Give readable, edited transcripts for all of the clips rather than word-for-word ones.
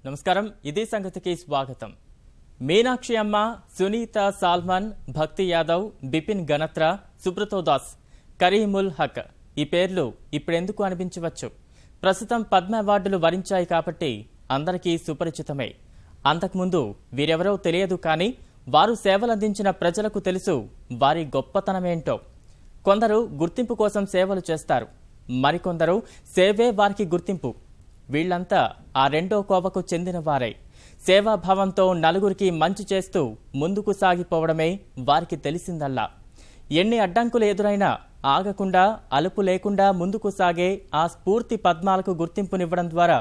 నమస్కారం, ఇది సంగతికి స్వాగతం. మీనాక్షి అమ్మ, సునీత సాల్మన్, భక్తి యాదవ్, బిపిన్ గనత్రా, సుబ్రతో దాస్, కరీముల్ హక్ ఈ పేర్లు ఇప్పుడెందుకు అనిపించవచ్చు? ప్రస్తుతం పద్మ అవార్డులు వరించాయి కాబట్టి అందరికీ సుపరిచితమే. అంతకుముందు వీరెవరో తెలియదు, కానీ వారు సేవలందించిన ప్రజలకు తెలుసు వారి గొప్పతనమేంటో. కొందరు గుర్తింపు కోసం సేవలు చేస్తారు, మరికొందరు సేవే వారికి గుర్తింపు. వీళ్లంతా ఆ రెండో కోవకు చెందిన వారే. సేవాభావంతో నలుగురికి మంచి చేస్తూ ముందుకు సాగిపోవడమే వారికి తెలిసిందల్లా. ఎన్ని అడ్డంకులు ఎదురైనా ఆగకుండా, అలుపు లేకుండా ముందుకు సాగే ఆ స్ఫూర్తి పద్మాలకు గుర్తింపునివ్వడం ద్వారా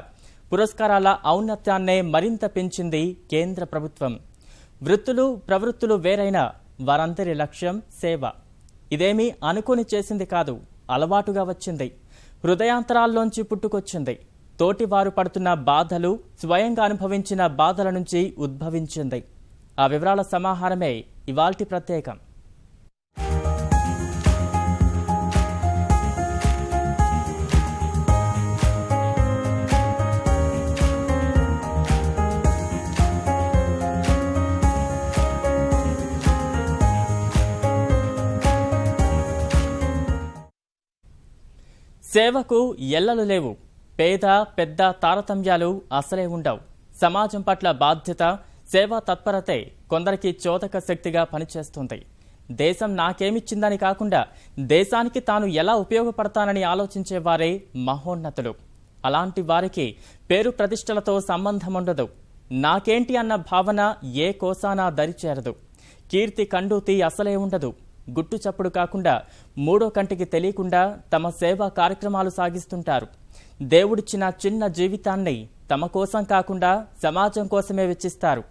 పురస్కారాల ఔన్నత్యాన్నే మరింత పెంచింది కేంద్ర ప్రభుత్వం. వృత్తులు, ప్రవృత్తులు వేరైనా వారందరి లక్ష్యం సేవ. ఇదేమీ అనుకుని చేసింది కాదు, అలవాటుగా వచ్చింది, హృదయాంతరాల్లోంచి పుట్టుకొచ్చింది. తోటివారు పడుతున్న బాధలు, స్వయంగా అనుభవించిన బాధల నుంచి ఉద్భవించింది. ఆ వివరాల సమాహారమే ఇవాల్టి ప్రత్యేకం. సేవకు ఎల్లలు లేవు. పేద పెద్ద తారతమ్యాలు అసలే ఉండవు. సమాజం పట్ల బాధ్యత, సేవా తత్పరతే కొందరికి చోదక శక్తిగా పనిచేస్తుంది. దేశం నాకేమిచ్చిందని కాకుండా దేశానికి తాను ఎలా ఉపయోగపడతానని ఆలోచించేవారే మహోన్నతులు. అలాంటి వారికి పేరు ప్రతిష్టలతో సంబంధం ఉండదు. నాకేంటి అన్న భావన ఏ కోసానా దరిచేరదు. కీర్తి కండూతి అసలే ఉండదు. గుట్టు చప్పుడు కాకుండా, మూడో కంటికి తెలియకుండా తమ సేవా కార్యక్రమాలు సాగిస్తుంటారు. దేవుడిచ్చిన చిన్న జీవితాన్ని తమ కోసం కాకుండా సమాజం కోసమే వెచ్చిస్తారు.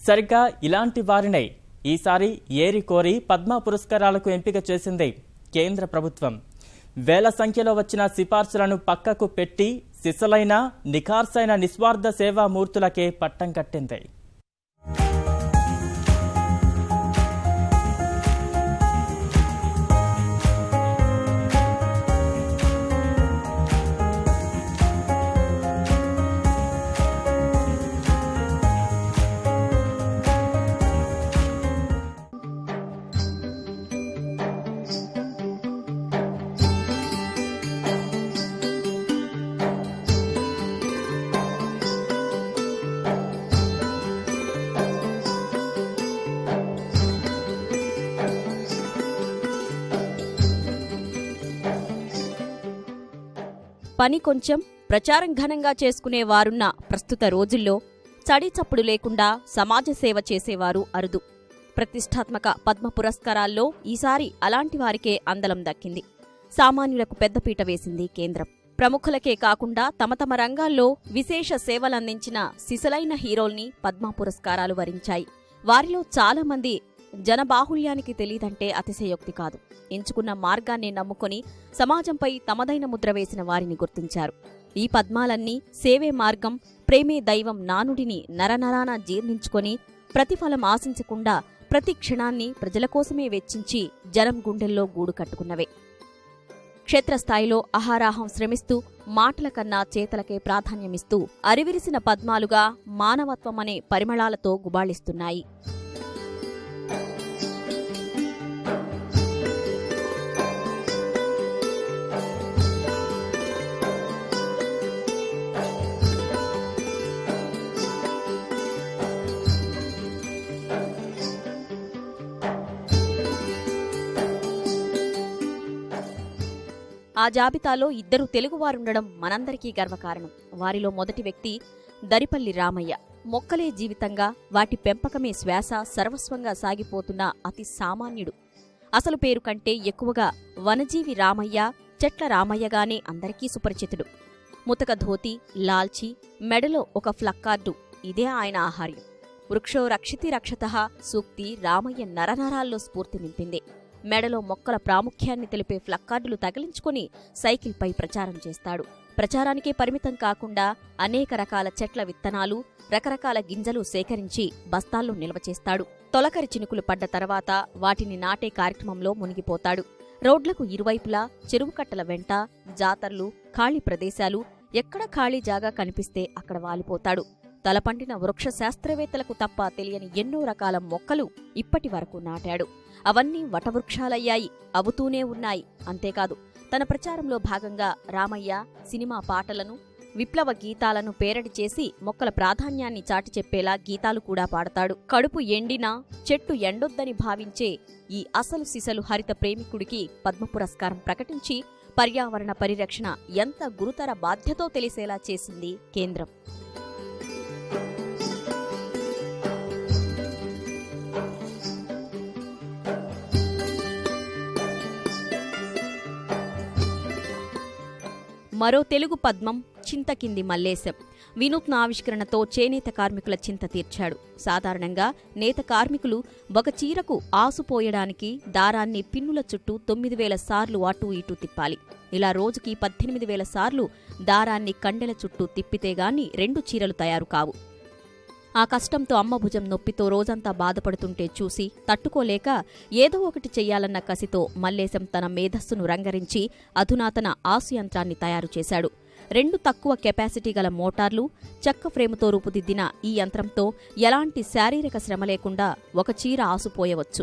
సరిగ్గా ఇలాంటి వారినే ఈసారి ఏరి కోరి పద్మ పురస్కారాలకు ఎంపిక చేసింది కేంద్ర ప్రభుత్వం. వేల సంఖ్యలో వచ్చిన సిఫార్సులను పక్కకు పెట్టి సిసలైన, నిఖార్సైన నిస్వార్థ సేవామూర్తులకే పట్టం కట్టింది. పని కొంచెం, ప్రచారం ఘనంగా చేసుకునేవారున్న ప్రస్తుత రోజుల్లో చడిచప్పుడు లేకుండా సమాజ సేవ చేసేవారు అరుదు. ప్రతిష్టాత్మక పద్మ పురస్కారాల్లో ఈసారి అలాంటి వారికే అందలం దక్కింది. సామాన్యులకు పెద్దపీట వేసింది కేంద్రం. ప్రముఖులకే కాకుండా తమ తమ రంగాల్లో విశేష సేవలందించిన సిసలైన హీరోల్ని పద్మ పురస్కారాలు వరించాయి. వారిలో చాలామంది జనబాహుళ్యానికి తెలీదంటే అతిశయోక్తి కాదు. ఎంచుకున్న మార్గాన్ని నమ్ముకొని సమాజంపై తమదైన ముద్ర వేసిన వారిని గుర్తించారు. ఈ పద్మాలన్నీ సేవే మార్గం, ప్రేమే దైవం నానుడిని నరనరాన జీర్ణించుకొని ప్రతిఫలం ఆశించకుండా ప్రతి క్షణాన్ని ప్రజల కోసమే వెచ్చించి జనం గుండెల్లో గూడు కట్టుకున్నవే. క్షేత్రస్థాయిలో అహారాహం శ్రమిస్తూ మాటల కన్నా చేతలకే ప్రాధాన్యమిస్తూ అరివిరిసిన పద్మాలుగా మానవత్వమనే పరిమళాలతో గుబాళిస్తున్నాయి. ఆ జాబితాలో 2 తెలుగువారుండడం మనందరికీ గర్వకారణం. వారిలో మొదటి వ్యక్తి దరిపల్లి రామయ్య. మొక్కలే జీవితంగా, వాటి పెంపకమే శ్వాస, సర్వస్వంగా సాగిపోతున్న అతి సామాన్యుడు. అసలు పేరు కంటే ఎక్కువగా వనజీవి రామయ్య, చెట్ల రామయ్యగానే అందరికీ సుపరిచితుడు. ముతక ధోతి, లాల్చి, మెడలో ఒక ఫ్లక్కార్డు, ఇదే ఆయన ఆహార్యం. వృక్షో రక్షితి రక్షతః సూక్తి రామయ్య నరనరాల్లో స్ఫూర్తి నింపింది. మెడలో మొక్కల ప్రాముఖ్యాన్ని తెలిపే ఫ్లక్కార్డులు తగిలించుకుని సైకిల్పై ప్రచారం చేస్తాడు. ప్రచారానికే పరిమితం కాకుండా అనేక రకాల చెట్ల విత్తనాలు, రకరకాల గింజలు సేకరించి బస్తాల్లో నిల్వ చేస్తాడు. తొలకరి చినుకులు పడ్డ తర్వాత వాటిని నాటే కార్యక్రమంలో మునిగిపోతాడు. రోడ్లకు ఇరువైపులా, చెరువుకట్టల వెంట, జాతర్లు, ఖాళీ ప్రదేశాలు, ఎక్కడ ఖాళీ జాగా కనిపిస్తే అక్కడ వాలిపోతాడు. తలపండిన వృక్ష శాస్త్రవేత్తలకు తప్ప తెలియని ఎన్నో రకాల మొక్కలు ఇప్పటి వరకు నాటాడు. అవన్నీ వటవృక్షాలయ్యాయి, అవుతూనే ఉన్నాయి. అంతేకాదు, తన ప్రచారంలో భాగంగా రామయ్య సినిమా పాటలను, విప్లవ గీతాలను పేరడి చేసి మొక్కల ప్రాధాన్యాన్ని చాటి చెప్పేలా గీతాలు కూడా పాడతాడు. కడుపు ఎండినా చెట్టు ఎండొద్దని భావించే ఈ అసలు సిసలు హరిత ప్రేమికుడికి పద్మ పురస్కారం ప్రకటించి పర్యావరణ పరిరక్షణ ఎంత గురుతర బాధ్యతో తెలిసేలా చేసింది కేంద్రం. మరో తెలుగు పద్మం చింతకింది మల్లేశం. వినూత్న ఆవిష్కరణతో చేనేత కార్మికుల చింత తీర్చాడు. సాధారణంగా నేత కార్మికులు ఒక చీరకు ఆసుపోయడానికి దారాన్ని పిన్నుల చుట్టూ 9,000 సార్లు అటూ ఇటూ తిప్పాలి. ఇలా రోజుకి 18,000 సార్లు దారాన్ని కండెల చుట్టూ తిప్పితేగాని 2 చీరలు తయారు కావు. ఆ కష్టంతో అమ్మ భుజం నొప్పితో రోజంతా బాధపడుతుంటే చూసి తట్టుకోలేక ఏదో ఒకటి చెయ్యాలన్న కసితో మల్లేశం తన మేధస్సును రంగరించి అధునాతన ఆసు యంత్రాన్ని తయారు చేశాడు. 2 తక్కువ కెపాసిటీ గల మోటార్లు, చెక్క ఫ్రేముతో రూపుదిద్దిన ఈ యంత్రంతో ఎలాంటి శారీరక శ్రమ లేకుండా ఒక చీర ఆసుపోయవచ్చు.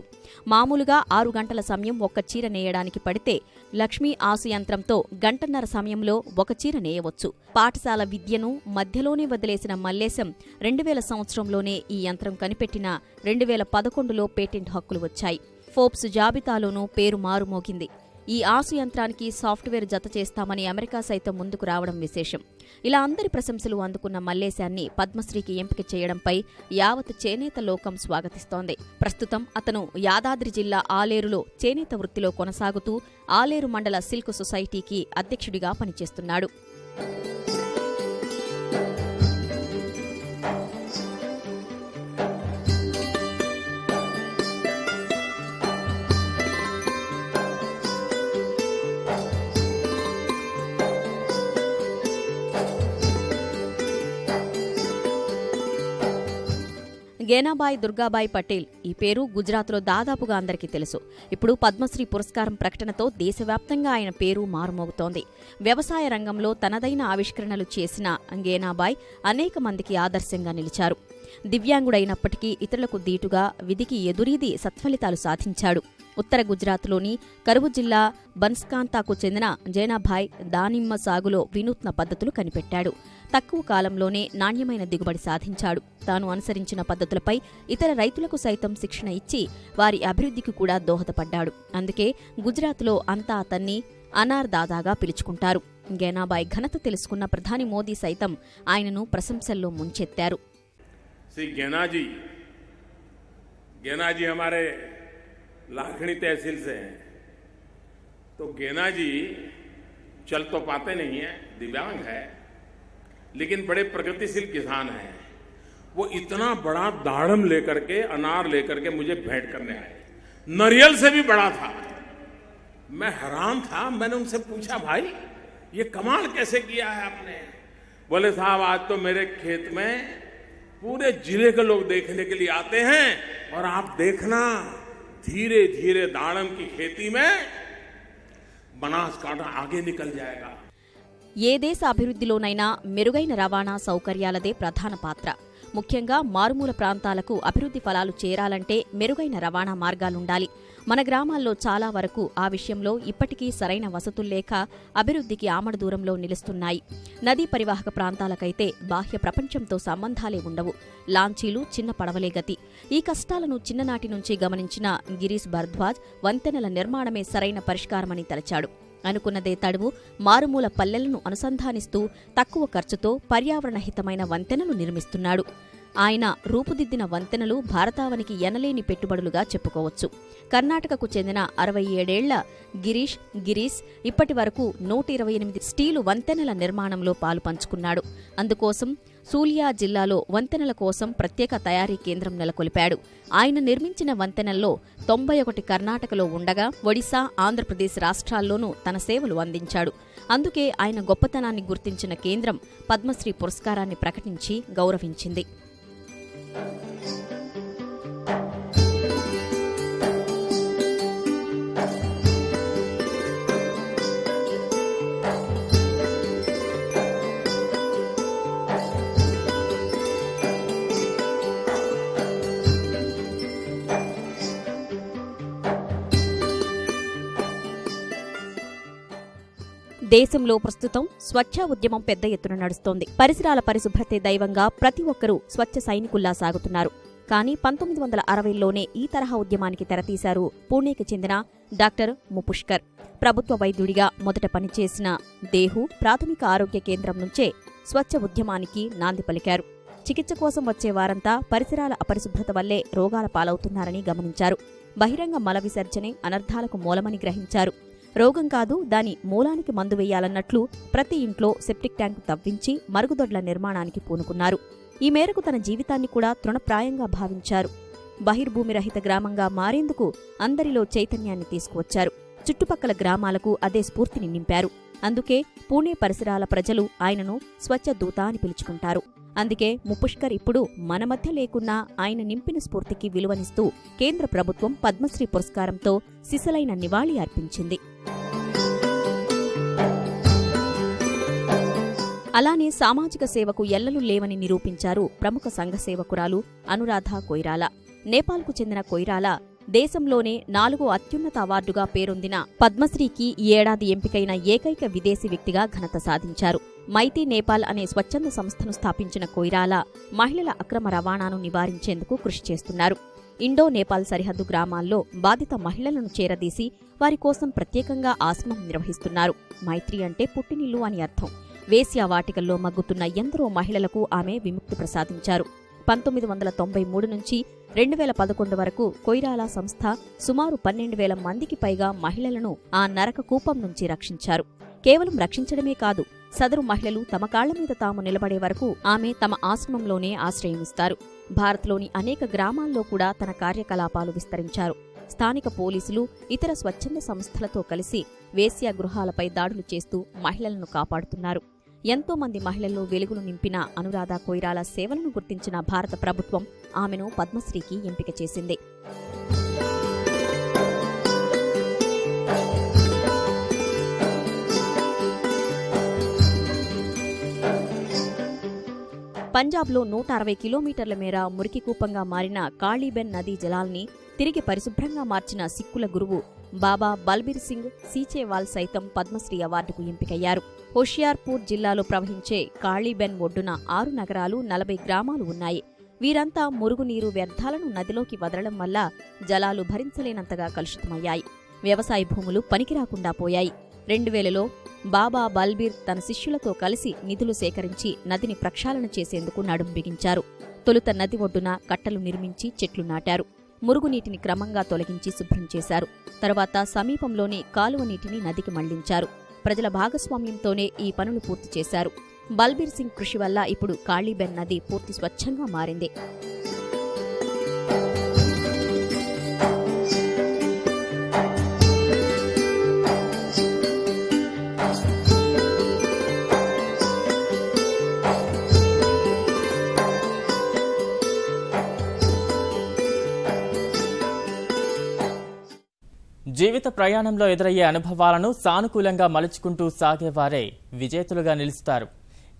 మామూలుగా 6 గంటల సమయం ఒక్క చీర నేయడానికి పడితే లక్ష్మీ ఆసు యంత్రంతో 1.5 గంటల సమయంలో ఒక చీర నేయవచ్చు. పాఠశాల విద్యను మధ్యలోనే వదిలేసిన మల్లేశం 2000 సంవత్సరంలోనే ఈ యంత్రం కనిపెట్టిన 2011లో పేటెంట్ హక్కులు వచ్చాయి. ఫోర్బ్స్ జాబితాలోనూ పేరు మారుమోగింది. ఈ ఆసు యంత్రానికి సాఫ్ట్వేర్ జత చేస్తామని అమెరికా సైతం ముందుకు రావడం విశేషం. ఇలా అందరి ప్రశంసలు అందుకున్న మల్లేశాన్ని పద్మశ్రీకి ఎంపిక చేయడంపై యావత్ చేనేత లోకం స్వాగతిస్తోంది. ప్రస్తుతం అతను యాదాద్రి జిల్లా ఆలేరులో చేనేత వృత్తిలో కొనసాగుతూ ఆలేరు మండల సిల్క్ సొసైటీకి అధ్యక్షుడిగా పనిచేస్తున్నాడు. గేనాబాయి దుర్గాబాయి పటేల్ ఈ పేరు గుజరాత్లో దాదాపుగా అందరికీ తెలుసు. ఇప్పుడు పద్మశ్రీ పురస్కారం ప్రకటనతో దేశవ్యాప్తంగా ఆయన పేరు మారుమోగుతోంది. వ్యవసాయ రంగంలో తనదైన ఆవిష్కరణలు చేసిన గేనాబాయి అనేక మందికి ఆదర్శంగా నిలిచారు. దివ్యాంగుడైనప్పటికీ ఇతరులకు దీటుగా విధికి ఎదురీది సత్ఫలితాలు సాధించాడు. ఉత్తర గుజరాత్లోని కరువు జిల్లా బన్స్కాంతాకు చెందిన జైనాభాయ్ దానిమ్మ సాగులో వినూత్న పద్ధతులు కనిపెట్టాడు. తక్కువ కాలంలోనే నాణ్యమైన దిగుబడి సాధించాడు. తాను అనుసరించిన పద్ధతులపై ఇతర రైతులకు సైతం శిక్షణ ఇచ్చి వారి అభివృద్ధికి కూడా దోహదపడ్డాడు. అందుకే గుజరాత్లో అంతా అతన్ని అనార్ దాదాగా పిలుచుకుంటారు. గేనాబాయ్ ఘనత తెలుసుకున్న ప్రధాని మోదీ సైతం ఆయనను ప్రశంసల్లో ముంచెత్తారు. गेना जी हमारे लाखनी तहसील से हैं, तो गेना जी चल तो पाते नहीं है, दिव्यांग है, लेकिन बड़े प्रगतिशील किसान हैं. वो इतना बड़ा दाड़म लेकर के, अनार लेकर के मुझे भेंट करने आए. नारियल से भी बड़ा था. मैं हैरान था. मैंने उनसे पूछा, भाई ये कमाल कैसे किया है आपने? बोले साहब आज तो मेरे खेत में पूरे जिले के लोग देखने के लिए आते हैं और आप देखना धीरे धीरे दाड़म की खेती में बनासकांठा आगे निकल जाएगा. ఏ దేశ అభివృద్ధిలోనైనా మెరుగైన రవాణా సౌకర్యాలదే ప్రధాన పాత్ర. ముఖ్యంగా మారుమూల ప్రాంతాలకు అభివృద్ధి ఫలాలు చేరాలంటే మెరుగైన రవాణా మార్గాలుండాలి. మన గ్రామాల్లో చాలా వరకు ఆ విషయంలో ఇప్పటికీ సరైన వసతుల్లేక అభివృద్ధికి ఆమడ దూరంలో నిలుస్తున్నాయి. నదీ పరివాహక ప్రాంతాలకైతే బాహ్య ప్రపంచంతో సంబంధాలే ఉండవు. లాంచీలు, చిన్న పడవలే గతి. ఈ కష్టాలను చిన్ననాటి నుంచి గమనించిన గిరీష్ భరద్వాజ్ వంతెనల నిర్మాణమే సరైన పరిష్కారమని తలచాడు. అనుకున్నదే తడువు మారుమూల పల్లెలను అనుసంధానిస్తూ తక్కువ ఖర్చుతో పర్యావరణహితమైన వంతెనలు నిర్మిస్తున్నాడు. ఆయన రూపుదిద్దిన వంతెనలు భారతావనికి ఎనలేని పెట్టుబడులుగా చెప్పుకోవచ్చు. కర్ణాటకకు చెందిన 67 ఏళ్ల గిరీష్ ఇప్పటి వరకు 128 స్టీలు వంతెనల నిర్మాణంలో పాలు పంచుకున్నాడు. అందుకోసం సూలియా జిల్లాలో వంతెనల కోసం ప్రత్యేక తయారీ కేంద్రం నెలకొల్పాడు. ఆయన నిర్మించిన వంతెనల్లో 91 కర్ణాటకలో ఉండగా ఒడిశా, ఆంధ్రప్రదేశ్ రాష్ట్రాల్లోనూ తన సేవలు అందించాడు. అందుకే ఆయన గొప్పతనాన్ని గుర్తించిన కేంద్రం పద్మశ్రీ పురస్కారాన్ని ప్రకటించి గౌరవించింది. దేశంలో ప్రస్తుతం స్వచ్ఛ ఉద్యమం పెద్ద ఎత్తున నడుస్తోంది. పరిసరాల పరిశుభ్రతే దైవంగా ప్రతి ఒక్కరూ స్వచ్ఛ సైనికుల్లా సాగుతున్నారు. కానీ 1960లోనే ఈ తరహా ఉద్యమానికి తెరతీశారు పూణేకి చెందిన డాక్టర్ ముపుష్కర్. ప్రభుత్వ వైద్యుడిగా మొదట పనిచేసిన దేహు ప్రాథమిక ఆరోగ్య కేంద్రం నుంచే స్వచ్ఛ ఉద్యమానికి నాంది పలికారు. చికిత్స కోసం వచ్చే వారంతా పరిసరాల అపరిశుభ్రత వల్లే రోగాల పాలవుతున్నారని గమనించారు. బహిరంగ మల విసర్జనే అనర్థాలకు మూలమని గ్రహించారు. రోగం కాదు, దాని మూలానికి మందు వేయాలన్నట్లు ప్రతి ఇంట్లో సెప్టిక్ ట్యాంకు తవ్వించి మరుగుదొడ్ల నిర్మాణానికి పూనుకున్నారు. ఈ మేరకు తన జీవితాన్ని కూడా తృణప్రాయంగా భావించారు. బహిర్భూమి రహిత గ్రామంగా మారేందుకు అందరిలో చైతన్యాన్ని తీసుకువచ్చారు. చుట్టుపక్కల గ్రామాలకు అదే స్ఫూర్తిని నింపారు. అందుకే పూణే పరిసరాల ప్రజలు ఆయనను స్వచ్ఛ దూత అని పిలుచుకుంటారు. అందుకే ముపుష్కర్ ఇప్పుడు మన మధ్య లేకున్నా ఆయన నింపిన స్ఫూర్తికి విలువనిస్తూ కేంద్ర ప్రభుత్వం పద్మశ్రీ పురస్కారంతో సిసలైన నివాళి అర్పించింది. అలానే సామాజిక సేవకు ఎల్లలు లేవని నిరూపించారు ప్రముఖ సంఘ సేవకురాలు అనురాధ కొయిరాలా. నేపాల్కు చెందిన కొయిరాలా దేశంలోనే 4వ అత్యున్నత అవార్డుగా పేరొందిన పద్మశ్రీకి ఈ ఏడాది ఎంపికైన ఏకైక విదేశీ వ్యక్తిగా ఘనత సాధించారు. మైతీ నేపాల్ అనే స్వచ్ఛంద సంస్థను స్థాపించిన కొయిరాలా మహిళల అక్రమ రవాణాను నివారించేందుకు కృషి చేస్తున్నారు. ఇండో నేపాల్ సరిహద్దు గ్రామాల్లో బాధిత మహిళలను చేరదీసి వారి కోసం ప్రత్యేకంగా ఆశ్రమం నిర్వహిస్తున్నారు. మైత్రి అంటే పుట్టినిల్లు అని అర్థం. వేశ్యావాటికల్లో మగ్గుతున్న ఎందరో మహిళలకు ఆమె విముక్తి ప్రసాదించారు. 1993 నుంచి 2011 వరకు కొయిరాలా సంస్థ సుమారు 12,000 మందికి పైగా మహిళలను ఆ నరక కూపం నుంచి రక్షించారు. కేవలం రక్షించడమే కాదు, సదరు మహిళలు తమ కాళ్ల మీద తాము నిలబడే వరకు ఆమె తమ ఆశ్రమంలోనే ఆశ్రయమిస్తారు. భారత్లోని అనేక గ్రామాల్లో కూడా తన కార్యకలాపాలు విస్తరించారు. స్థానిక పోలీసులు, ఇతర స్వచ్ఛంద సంస్థలతో కలిసి వేశ్యా గృహాలపై దాడులు చేస్తూ మహిళలను కాపాడుతున్నారు. ఎంతో మంది మహిళల్లో వెలుగును నింపిన అనురాధ కొయిరాలా సేవలను గుర్తించిన భారత ప్రభుత్వం ఆమెను పద్మశ్రీకి ఎంపిక చేసింది. పంజాబ్లో 160 కిలోమీటర్ల మేర మురికి కూపంగా మారిన కాళీబెన్ నదీ జలాల్ని తిరిగి పరిశుభ్రంగా మార్చిన సిక్కుల గురువు బాబా బల్బీర్ సింగ్ సీచేవాల్ సైతం పద్మశ్రీ అవార్డుకు ఎంపికయ్యారు. హోషియార్పూర్ జిల్లాలో ప్రవహించే కాళీబెన్ ఒడ్డున 6 నగరాలు, 40 గ్రామాలు ఉన్నాయి. వీరంతా మురుగునీరు వ్యర్థాలను నదిలోకి వదలడం వల్ల జలాలు భరించలేనంతగా కలుషితమయ్యాయి. వ్యవసాయ భూములు పనికిరాకుండా పోయాయి. 2000లో బాబా బల్బీర్ తన శిష్యులతో కలిసి నిధులు సేకరించి నదిని ప్రక్షాళన చేసేందుకు నడుం బిగించారు. తొలుత నది ఒడ్డున కట్టలు నిర్మించి చెట్లు నాటారు. మురుగునీటిని క్రమంగా తొలగించి శుభ్రం చేశారు. తరువాత సమీపంలోని కాలువ నీటిని నదికి మళ్లించారు. ప్రజల భాగస్వామ్యంతోనే ఈ పనులు పూర్తి చేశారు. బల్బీర్ సింగ్ కృషి వల్ల ఇప్పుడు కాళీబెన్ నది పూర్తి స్వచ్ఛంగా మారింది. జీవిత ప్రయాణంలో ఎదురయ్యే అనుభవాలను సానుకూలంగా మలుచుకుంటూ సాగేవారే విజేతలుగా నిలుస్తారు.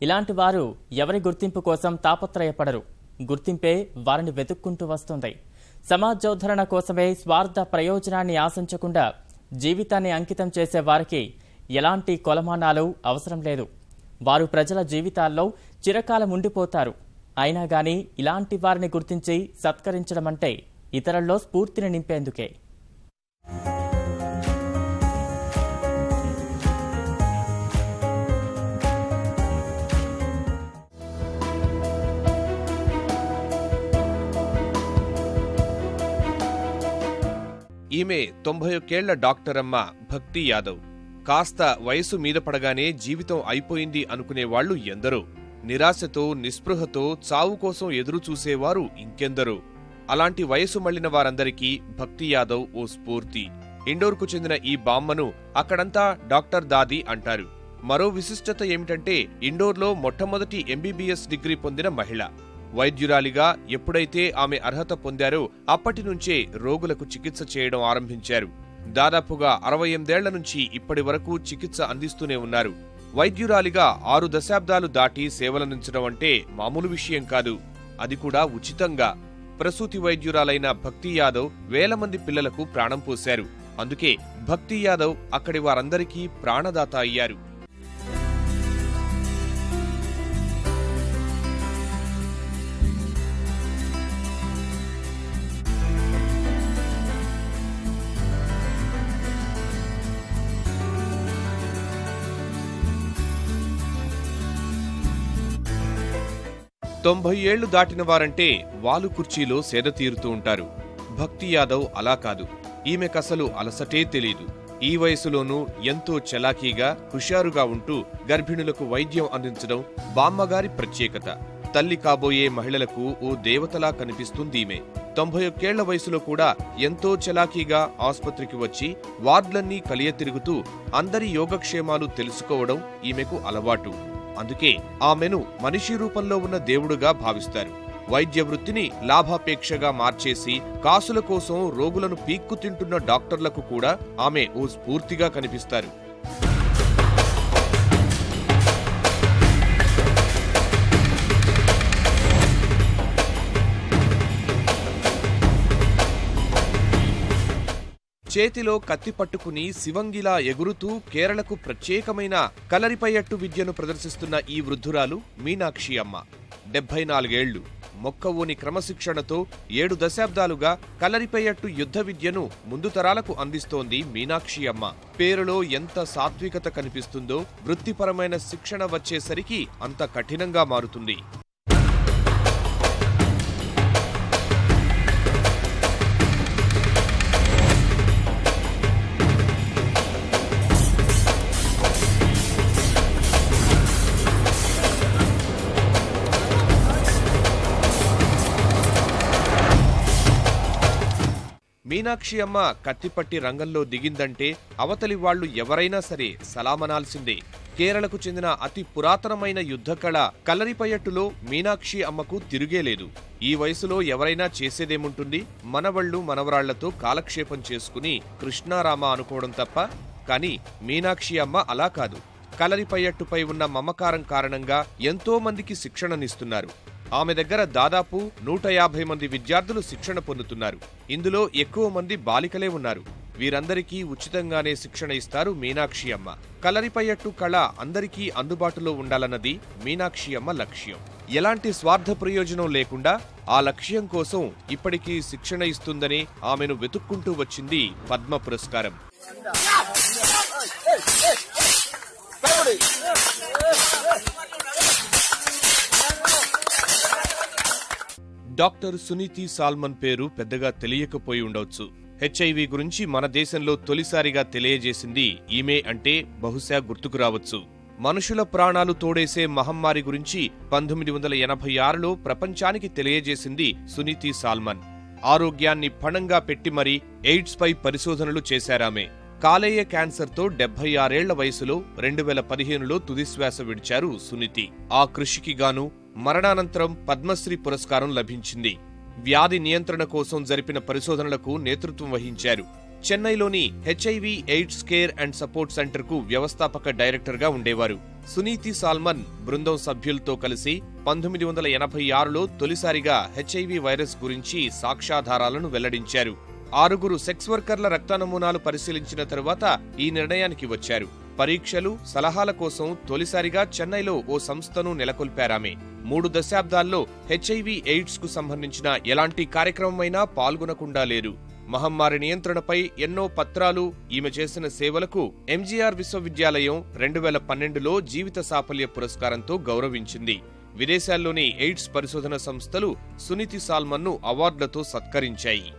ఇలాంటి వారు ఎవరి గుర్తింపు కోసం తాపత్రయపడరు. గుర్తింపే వారిని వెతుక్కుంటూ వస్తుంది. సమాజోద్ధరణ కోసమే స్వార్థ ప్రయోజనాన్ని ఆశించకుండా జీవితాన్ని అంకితం చేసే వారికి ఎలాంటి కొలమానాలు అవసరం లేదు. వారు ప్రజల జీవితాల్లో చిరకాలం ఉండిపోతారు. అయినా గానీ ఇలాంటి వారిని గుర్తించి సత్కరించడం అంటే ఇతరుల్లో స్ఫూర్తిని నింపేందుకే. ఈమె 91 ఏళ్ల డాక్టరమ్మ భక్తి యాదవ్. కాస్త వయసు మీద పడగానే జీవితం అయిపోయింది అనుకునేవాళ్లు ఎందరో. నిరాశతో, నిస్పృహతో చావు కోసం ఎదురుచూసేవారు ఇంకెందరో. అలాంటి వయసు మళ్లిన వారందరికీ భక్తి యాదవ్ ఓ స్ఫూర్తి. ఇండోర్కు చెందిన ఈ బామ్మను అక్కడంతా డాక్టర్ దాది అంటారు. మరో విశిష్టత ఏమిటంటే ఇండోర్లో మొట్టమొదటి ఎంబీబీఎస్ డిగ్రీ పొందిన మహిళ. వైద్యురాలిగా ఎప్పుడైతే ఆమె అర్హత పొందారో అప్పటి నుంచే రోగులకు చికిత్స చేయడం ఆరంభించారు. దాదాపుగా 68 ఏళ్ల నుంచి ఇప్పటి వరకు చికిత్స అందిస్తూనే ఉన్నారు. వైద్యురాలిగా 6 దశాబ్దాలు దాటి సేవలందించడం అంటే మామూలు విషయం కాదు. అది కూడా ఉచితంగా. ప్రసూతి వైద్యురాలైన భక్తి యాదవ్ వేల మంది పిల్లలకు ప్రాణం పోశారు. అందుకే భక్తి యాదవ్ అక్కడి వారందరికీ ప్రాణదాత అయ్యారు. 90 ఏళ్లు దాటిన వారంటే వాలు కుర్చీలో సేద తీరుతూ ఉంటారు. భక్తి యాదవ్ అలా కాదు. ఈమెకసలు అలసటే తెలీదు. ఈ వయసులోనూ ఎంతో చలాకీగా, హుషారుగా ఉంటూ గర్భిణులకు వైద్యం అందించడం బామ్మగారి ప్రత్యేకత. తల్లి కాబోయే మహిళలకు ఓ దేవతలా కనిపిస్తుందీమె. 91 ఏళ్ల వయసులో కూడా ఎంతో చలాకీగా ఆస్పత్రికి వచ్చి వార్డులన్నీ కలియతిరుగుతూ అందరి యోగక్షేమాలు తెలుసుకోవడం ఈమెకు అలవాటు. అందుకే ఆమెను మనిషి రూపంలో ఉన్న దేవుడుగా భావిస్తారు. వైద్య వృత్తిని లాభాపేక్షగా మార్చేసి కాసుల కోసం రోగులను పీక్కు తింటున్న డాక్టర్లకు కూడా ఆమె ఓ స్ఫూర్తిగా కనిపిస్తారు. చేతిలో కత్తి పట్టుకుని శివంగిలా ఎగురుతూ కేరళకు ప్రత్యేకమైన కలరిపయట్టు విద్యను ప్రదర్శిస్తున్న ఈ వృద్ధురాలు మీనాక్షి అమ్మ. 74 ఏళ్లు. మొక్కవోని క్రమశిక్షణతో 7 దశాబ్దాలుగా కలరిపయట్టు యుద్ధ విద్యను ముందు తరాలకు అందిస్తోంది మీనాక్షి అమ్మ. పేరులో ఎంత సాత్వికత కనిపిస్తుందో వృత్తిపరమైన శిక్షణ వచ్చేసరికి అంత కఠినంగా మారుతుంది. మీనాక్షి అమ్మ కత్తిపట్టి రంగంలో దిగిందంటే అవతలి వాళ్లు ఎవరైనా సరే సలామనాల్సిందే. కేరళకు చెందిన అతి పురాతనమైన యుద్ధకళ కలరిపయట్టులో మీనాక్షి అమ్మకు తిరుగేలేదు. ఈ వయసులో ఎవరైనా చేసేదేముంటుంది? మనవళ్లు మనవరాళ్లతో కాలక్షేపం చేసుకుని కృష్ణారామ అనుకోవడం తప్ప. కాని మీనాక్షి అమ్మ అలా కాదు. కలరిపయట్టుపై ఉన్న మమకారం కారణంగా ఎంతో మందికి శిక్షణనిస్తున్నారు. ఆమె దగ్గర దాదాపు 150 మంది విద్యార్థులు శిక్షణ పొందుతున్నారు. ఇందులో ఎక్కువ మంది బాలికలే ఉన్నారు. వీరందరికీ ఉచితంగానే శిక్షణ ఇస్తారు మీనాక్షి అమ్మ. కలరిపయట్టు కళ అందరికీ అందుబాటులో ఉండాలన్నది మీనాక్షి అమ్మ లక్ష్యం. ఎలాంటి స్వార్థ ప్రయోజనం లేకుండా ఆ లక్ష్యం కోసం ఇప్పటికీ శిక్షణ ఇస్తుందని ఆమెను వెతుక్కుంటూ వచ్చింది పద్మ పురస్కారం. డాక్టర్ సునీతి సాల్మన్ పేరు పెద్దగా తెలియకపోయి ఉండవచ్చు. హెచ్ఐవి గురించి మన దేశంలో తొలిసారిగా తెలియజేసింది ఈమె అంటే బహుశా గుర్తుకు రావచ్చు. మనుషుల ప్రాణాలు తోడేసే మహమ్మారి గురించి 1986లో ప్రపంచానికి తెలియజేసింది సునీతి సాల్మన్. ఆరోగ్యాన్ని పణంగా పెట్టి మరీ ఎయిడ్స్ పై పరిశోధనలు చేశారామె. కాలేయ క్యాన్సర్తో 76 ఏళ్ల వయసులో 2015లో తుదిశ్వాస విడిచారు సునీతి. ఆ కృషికి గాను మరణానంతరం పద్మశ్రీ పురస్కారం లభించింది. వ్యాధి నియంత్రణ కోసం జరిపిన పరిశోధనలకు నేతృత్వం వహించారు. చెన్నైలోని HIV AIDS care and support సెంటర్కు వ్యవస్థాపక డైరెక్టర్గా ఉండేవారు. సునీతి సాల్మన్ బృందం సభ్యులతో కలిసి 1986లో తొలిసారిగా హెచ్ఐవి వైరస్ గురించి సాక్ష్యాధారాలను వెల్లడించారు. 6 సెక్స్ వర్కర్ల రక్త నమూనాలు పరిశీలించిన తరువాత ఈ నిర్ణయానికి వచ్చారు. పరీక్షలు, సలహాల కోసం తొలిసారిగా చెన్నైలో ఓ సంస్థను నెలకొల్పారామె. 3 దశాబ్దాల్లో హెచ్ఐవి ఎయిడ్స్ కు సంబంధించిన ఎలాంటి కార్యక్రమమైనా పాల్గొనకుండా లేరు. మహమ్మారి నియంత్రణపై ఎన్నో పత్రాలు, ఈమె చేసిన సేవలకు ఎంజీఆర్ విశ్వవిద్యాలయం 2012లో జీవిత సాఫల్య పురస్కారంతో గౌరవించింది. విదేశాల్లోని ఎయిడ్స్ పరిశోధన సంస్థలు సునీతి సాల్మన్ను అవార్డులతో సత్కరించాయి.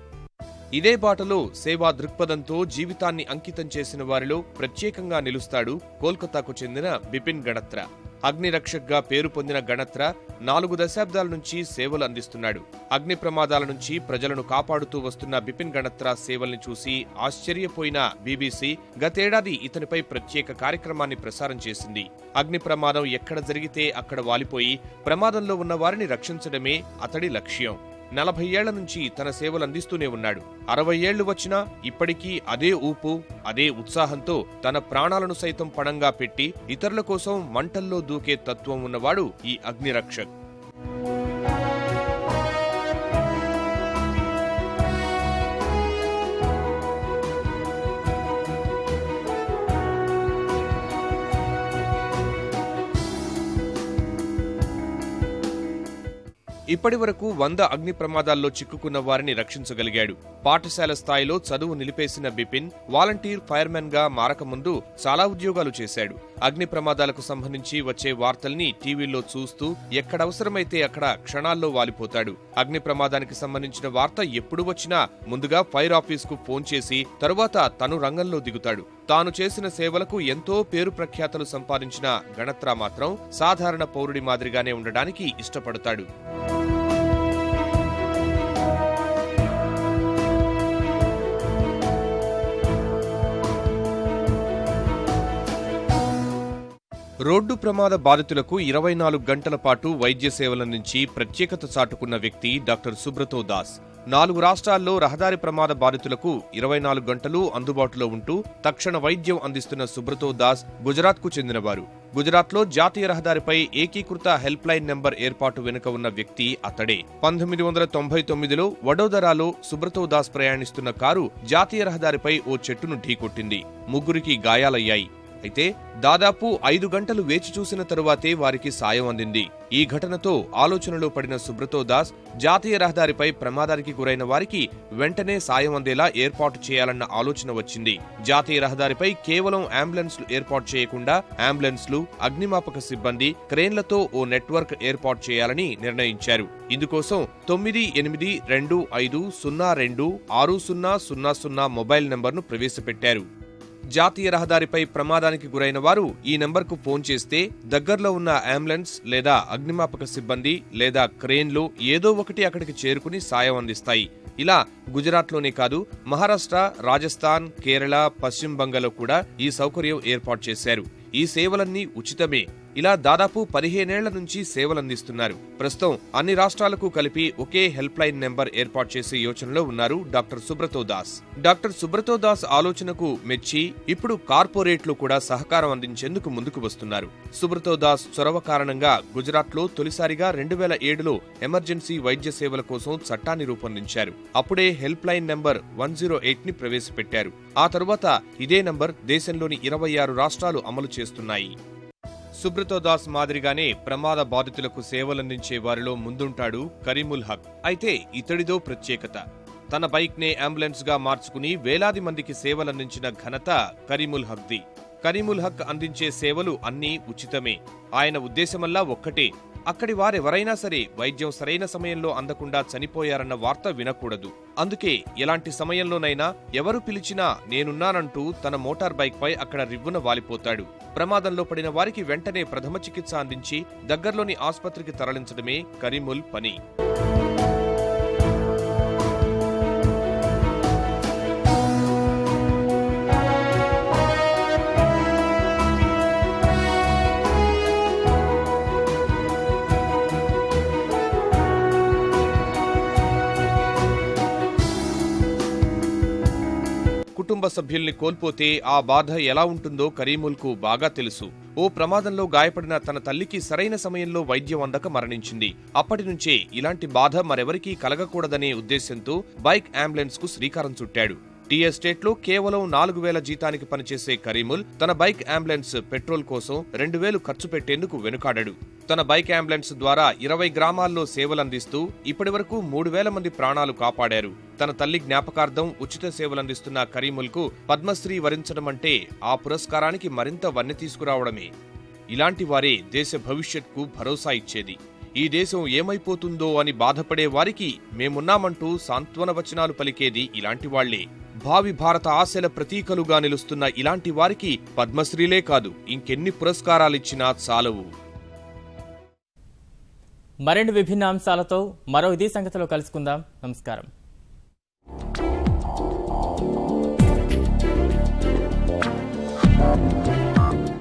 ఇదే బాటలో సేవా దృక్పథంతో జీవితాన్ని అంకితం చేసిన వారిలో ప్రత్యేకంగా నిలుస్తాడు కోల్కతాకు చెందిన బిపిన్ గణత్రా. అగ్నిరక్షక్గా పేరు పొందిన గణత్రా 4 దశాబ్దాల నుంచి సేవలు అందిస్తున్నాడు. అగ్ని ప్రమాదాల నుంచి ప్రజలను కాపాడుతూ వస్తున్న బిపిన్ గణత్రా సేవల్ని చూసి ఆశ్చర్యపోయిన బీబీసీ గతేడాది ఇతనిపై ప్రత్యేక కార్యక్రమాన్ని ప్రసారం చేసింది. అగ్ని ప్రమాదం ఎక్కడ జరిగితే అక్కడ వాలిపోయి ప్రమాదంలో ఉన్న వారిని రక్షించడమే అతడి లక్ష్యం. 40 ఏళ్ల నుంచి తన సేవలు అందిస్తూనే ఉన్నాడు. 60 ఏళ్లు వచ్చినా ఇప్పటికీ అదే ఊపు, అదే ఉత్సాహంతో తన ప్రాణాలను సైతం పణంగా పెట్టి ఇతరుల కోసం మంటల్లో దూకే తత్వం ఉన్నవాడు ఈ అగ్నిరక్షక్. ఇప్పటి వరకు 100 అగ్ని ప్రమాదాల్లో చిక్కుకున్న వారిని రక్షించగలిగాడు. పాఠశాల స్థాయిలో చదువు నిలిపేసిన బిపిన్ వాలంటీర్ ఫైర్మెన్ గా మారకముందు చాలా ఉద్యోగాలు చేశాడు. అగ్ని ప్రమాదాలకు సంబంధించి వచ్చే వార్తల్ని టీవీల్లో చూస్తూ ఎక్కడవసరమైతే అక్కడ క్షణాల్లో వాలిపోతాడు. అగ్ని ప్రమాదానికి సంబంధించిన వార్త ఎప్పుడు వచ్చినా ముందుగా ఫైర్ ఆఫీస్ కు ఫోన్ చేసి తరువాత తను రంగంలో దిగుతాడు. తాను చేసిన సేవలకు ఎంతో పేరు ప్రఖ్యాతలు సంపాదించిన గణత్రా మాత్రం సాధారణ పౌరుడి మాదిరిగానే ఉండడానికి ఇష్టపడతాడు. రోడ్డు ప్రమాద బాధితులకు 24 గంటల పాటు వైద్య సేవలందించి ప్రత్యేకత చాటుకున్న వ్యక్తి డాక్టర్ సుబ్రతో దాస్. 4 రాష్ట్రాల్లో రహదారి ప్రమాద బాధితులకు 24 గంటలు అందుబాటులో ఉంటూ తక్షణ వైద్యం అందిస్తున్న సుబ్రతో దాస్ గుజరాత్కు చెందినవారు. గుజరాత్లో జాతీయ రహదారిపై ఏకీకృత హెల్ప్ లైన్ నెంబర్ ఏర్పాటు వెనుక ఉన్న వ్యక్తి అతడే. 1999లో వడోదరాలో సుబ్రతో దాస్ ప్రయాణిస్తున్న కారు జాతీయ రహదారిపై ఓ చెట్టును ఢీకొట్టింది. 3కి గాయాలయ్యాయి. అయితే దాదాపు 5 గంటలు వేచి చూసిన తరువాతే వారికి సాయం అందింది. ఈ ఘటనతో ఆలోచనలో పడిన సుబ్రతో దాస్ జాతీయ రహదారిపై ప్రమాదానికి గురైన వారికి వెంటనే సాయం అందేలా ఏర్పాటు చేయాలన్న ఆలోచన వచ్చింది. జాతీయ రహదారిపై కేవలం అంబులెన్స్లు ఏర్పాటు చేయకుండా అంబులెన్స్లు, అగ్నిమాపక సిబ్బంది, క్రేన్లతో ఓ నెట్వర్క్ ఏర్పాటు చేయాలని నిర్ణయించారు. ఇందుకోసం 9825026000 మొబైల్ నంబర్ను ప్రవేశపెట్టారు. జాతీయ రహదారిపై ప్రమాదానికి గురైన వారు ఈ నెంబర్కు ఫోన్ చేస్తే దగ్గరలో ఉన్న అంబులెన్స్ లేదా అగ్నిమాపక సిబ్బంది లేదా క్రేన్లు ఏదో ఒకటి అక్కడికి చేరుకుని సాయం అందిస్తాయి. ఇలా గుజరాత్లోనే కాదు, మహారాష్ట్ర, రాజస్థాన్, కేరళ, పశ్చిమ బంగాల్లో కూడా ఈ సౌకర్యం ఏర్పాటు చేశారు. ఈ సేవలన్నీ ఉచితమే. ఇలా దాదాపు 15 ఏళ్ల నుంచి సేవలందిస్తున్నారు. ప్రస్తుతం అన్ని రాష్ట్రాలకు కలిపి ఒకే హెల్ప్ లైన్ నెంబర్ ఏర్పాటు చేసే యోచనలో ఉన్నారు డాక్టర్ సుబ్రతో దాస్. డాక్టర్ సుబ్రతో దాస్ ఆలోచనకు మెచ్చి ఇప్పుడు కార్పొరేట్లు కూడా సహకారం అందించేందుకు ముందుకు వస్తున్నారు. సుబ్రతో దాస్ చొరవ కారణంగా గుజరాత్లో తొలిసారిగా 2007లో ఎమర్జెన్సీ వైద్య సేవల కోసం చట్టాన్ని రూపొందించారు. అప్పుడే హెల్ప్ లైన్ నెంబర్ 108ని ప్రవేశపెట్టారు. ఆ తరువాత ఇదే నంబర్ దేశంలోని 26 రాష్ట్రాలు అమలు చేస్తున్నాయి. సుబ్రతో దాస్ మాదిరిగానే ప్రమాద బాధితులకు సేవలందించే వారిలో ముందుంటాడు కరీముల్ హక్. అయితే ఇతడిదో ప్రత్యేకత. తన బైక్ నే అంబులెన్స్ గా మార్చుకుని వేలాది మందికి సేవలందించిన ఘనత కరీముల్ హక్ది. కరీముల్ హక్ అందించే సేవలు అన్నీ ఉచితమే. ఆయన ఉద్దేశమల్లా ఒక్కటే, అక్కడి వారెవరైనా సరే వైద్యం సరైన సమయంలో అందకుండా చనిపోయారన్న వార్త వినకూడదు. అందుకే ఎలాంటి సమయంలోనైనా ఎవరు పిలిచినా నేనున్నానంటూ తన మోటార్ బైక్ పై అక్కడ రివ్వున వాలిపోతాడు. ప్రమాదంలో పడిన వారికి వెంటనే ప్రథమ చికిత్స అందించి దగ్గర్లోని ఆసుపత్రికి తరలించడమే కరీముల్ పని. కుటుంబ సభ్యుల్ని కోల్పోతే ఆ బాధ ఎలా ఉంటుందో కరీముల్కు బాగా తెలుసు. ఓ ప్రమాదంలో గాయపడిన తన తల్లికి సరైన సమయంలో వైద్యం అందక మరణించింది. అప్పటి నుంచే ఇలాంటి బాధ మరెవరికీ కలగకూడదనే ఉద్దేశంతో బైక్ అంబులెన్స్ కు శ్రీకారం చుట్టాడు. టీ ఎస్టేట్ లో కేవలం 4000 జీతానికి పనిచేసే కరీముల్ తన బైక్ అంబులెన్స్ పెట్రోల్ కోసం 2000 ఖర్చు పెట్టేందుకు వెనుకాడాడు. తన బైక్ అంబులెన్స్ ద్వారా 20 గ్రామాల్లో సేవలందిస్తూ ఇప్పటివరకు 3000 మంది ప్రాణాలు కాపాడారు. తన తల్లి జ్ఞాపకార్థం ఉచిత సేవలందిస్తున్న కరీముల్ కు పద్మశ్రీ వరించడం అంటే ఆ పురస్కారానికి మరింత వన్నె తీసుకురావడమే. ఇలాంటి వారే దేశ భవిష్యత్కు భరోసా ఇచ్చేది. ఈ దేశం ఏమైపోతుందో అని బాధపడే వారికి మేమున్నామంటూ సాంత్వన వచనాలు పలికేది ఇలాంటి వాళ్లే. భావి భారత ఆశల ప్రతీకలుగా నిలుస్తున్న ఇలాంటి వారికి పద్మశ్రీలే కాదు, ఇంకెన్ని పురస్కారాలిచ్చినా చాలవు. మరిన్ని విభిన్న అంశాలతో మరో ఇదే సంగతిలో కలుసుకుందాం. నమస్కారం.